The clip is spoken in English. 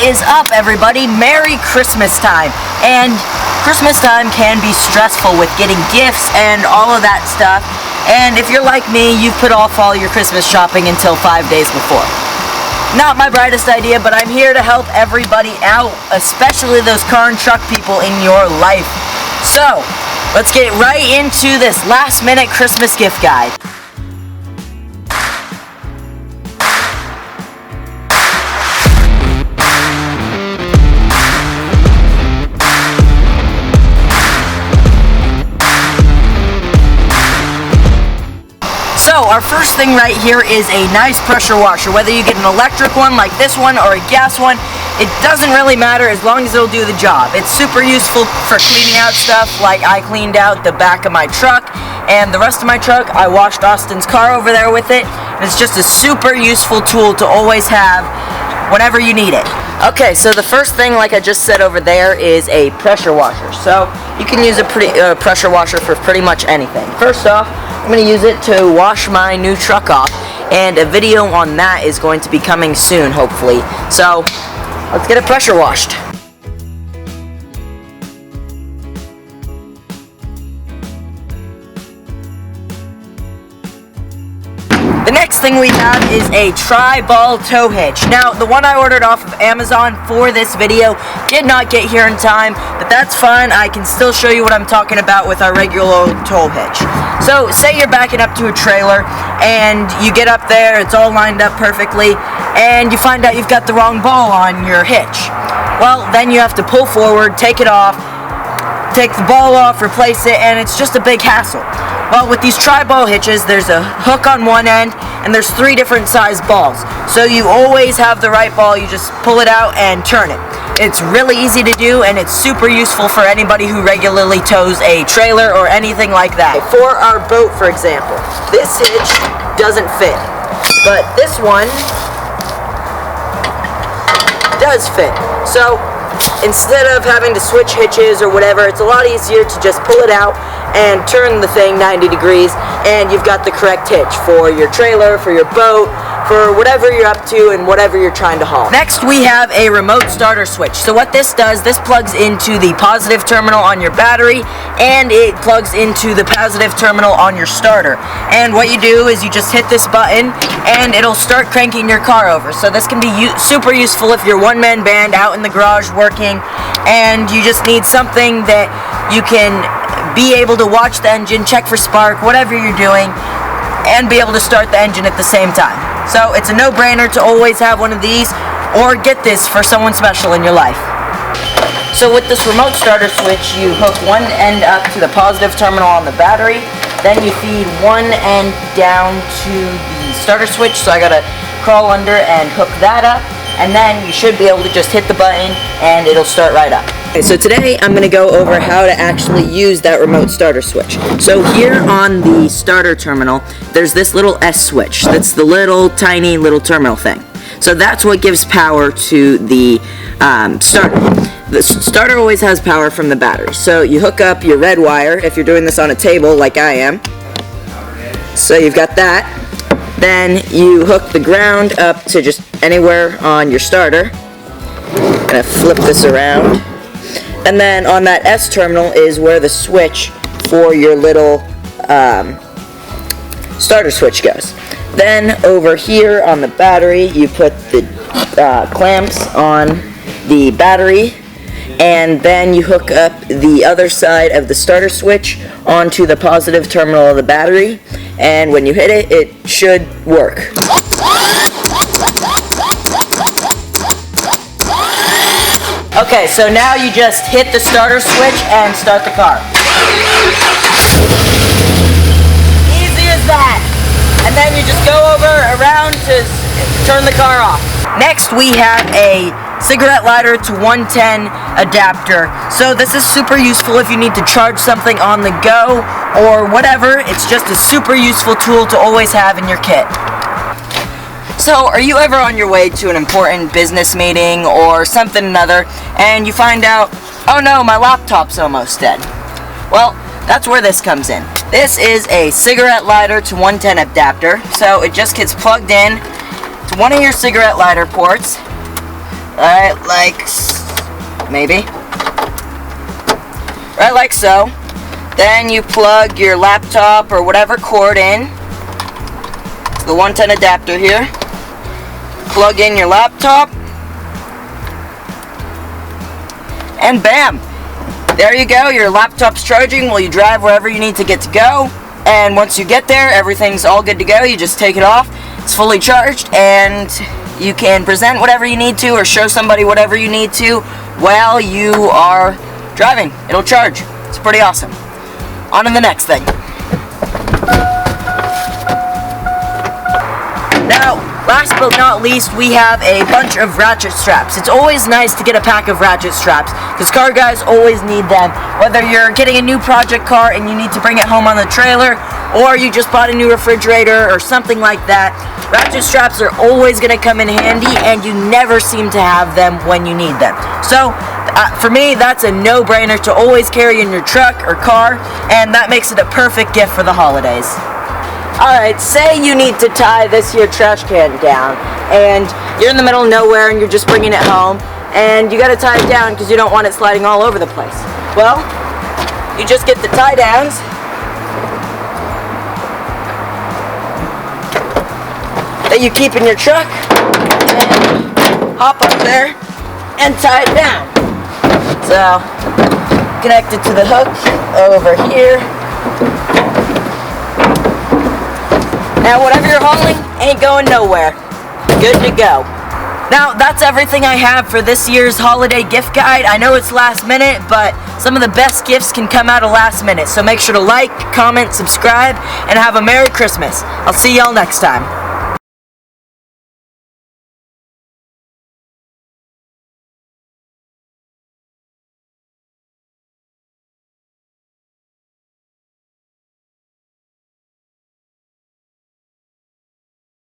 is up, everybody? Merry Christmas time. And Christmas time can be stressful with getting gifts and all of that stuff. And if you're like me, you've put off all your Christmas shopping until 5 days before. Not my brightest idea, but I'm here to help everybody out, especially those car and truck people in your life. So, let's get right into this last-minute Christmas gift guide. So, our first thing right here is a nice pressure washer. Whether you get an electric one like this one or a gas one, it doesn't really matter as long as it'll do the job. It's super useful for cleaning out stuff, like I cleaned out the back of my truck and the rest of my truck. I washed Austin's car over there with it. It's just a super useful tool to always have whenever you need it. Okay, so the first thing, like I just said over there, is a pressure washer. So you can use a pressure washer for pretty much anything. First off, I'm going to use it to wash my new truck off, and a video on that is going to be coming soon, hopefully. So, let's get it pressure washed. The next thing we have is a tri-ball tow hitch. Now, the one I ordered off of Amazon for this video did not get here in time, but that's fine. I can still show you what I'm talking about with our regular old tow hitch. So, say you're backing up to a trailer, and you get up there, it's all lined up perfectly, and you find out you've got the wrong ball on your hitch. Well, then you have to pull forward, take it off, take the ball off, replace it, and it's just a big hassle. Well, with these tri-ball hitches, there's a hook on one end, and there's 3 different size balls. So you always have the right ball, you just pull it out and turn it. It's really easy to do, and it's super useful for anybody who regularly tows a trailer or anything like that. For our boat, for example, this hitch doesn't fit, but this one does fit. So instead of having to switch hitches or whatever, it's a lot easier to just pull it out and turn the thing 90 degrees, and you've got the correct hitch for your trailer, for your boat, for whatever you're up to and whatever you're trying to haul. Next, we have a remote starter switch. So what this does, this plugs into the positive terminal on your battery, and it plugs into the positive terminal on your starter. And what you do is you just hit this button, and it'll start cranking your car over. So this can be super useful if you're one-man band out in the garage working, and you just need something that you can be able to watch the engine, check for spark, whatever you're doing, and be able to start the engine at the same time. So it's a no-brainer to always have one of these, or get this for someone special in your life. So with this remote starter switch, you hook one end up to the positive terminal on the battery, then you feed one end down to the starter switch, so I gotta crawl under and hook that up, and then you should be able to just hit the button and it'll start right up. Okay, so today I'm going to go over how to actually use that remote starter switch. So here on the starter terminal, there's this little S switch. That's the little tiny little terminal thing. So that's what gives power to the starter. The starter always has power from the battery. So you hook up your red wire if you're doing this on a table like I am. So you've got that. Then you hook the ground up to just anywhere on your starter. I'm going to flip this around. And then on that S terminal is where the switch for your little starter switch goes. Then over here on the battery, you put the clamps on the battery, and then you hook up the other side of the starter switch onto the positive terminal of the battery, and when you hit it, it should work. Okay, so now you just hit the starter switch and start the car. Easy as that. And then you just go around to turn the car off. Next, we have a cigarette lighter to 110 adapter. So this is super useful if you need to charge something on the go or whatever. It's just a super useful tool to always have in your kit. So, are you ever on your way to an important business meeting or something another, and you find out, oh no, my laptop's almost dead? Well, that's where this comes in. This is a cigarette lighter to 110 adapter, so it just gets plugged in to one of your cigarette lighter ports, right, like maybe. Right like so. Then you plug your laptop or whatever cord in. The 110 adapter here. Plug in your laptop. And bam! There you go, your laptop's charging while you drive wherever you need to get to go. And once you get there, everything's all good to go. You just take it off. It's fully charged, and you can present whatever you need to or show somebody whatever you need to while you are driving. It'll charge. It's pretty awesome. On to the next thing. Now, last but not least, we have a bunch of ratchet straps. It's always nice to get a pack of ratchet straps, because car guys always need them. Whether you're getting a new project car and you need to bring it home on the trailer, or you just bought a new refrigerator or something like that, ratchet straps are always going to come in handy, and you never seem to have them when you need them. So, for me, that's a no-brainer to always carry in your truck or car, and that makes it a perfect gift for the holidays. Alright, say you need to tie this here trash can down, and you're in the middle of nowhere and you're just bringing it home, and you gotta tie it down because you don't want it sliding all over the place. Well, you just get the tie downs, that you keep in your truck, and hop up there and tie it down. So, connect it to the hook over here. Now, whatever you're hauling ain't going nowhere. Good to go. Now, that's everything I have for this year's holiday gift guide. I know it's last minute, but some of the best gifts can come out of last minute. So make sure to like, comment, subscribe, and have a Merry Christmas. I'll see y'all next time.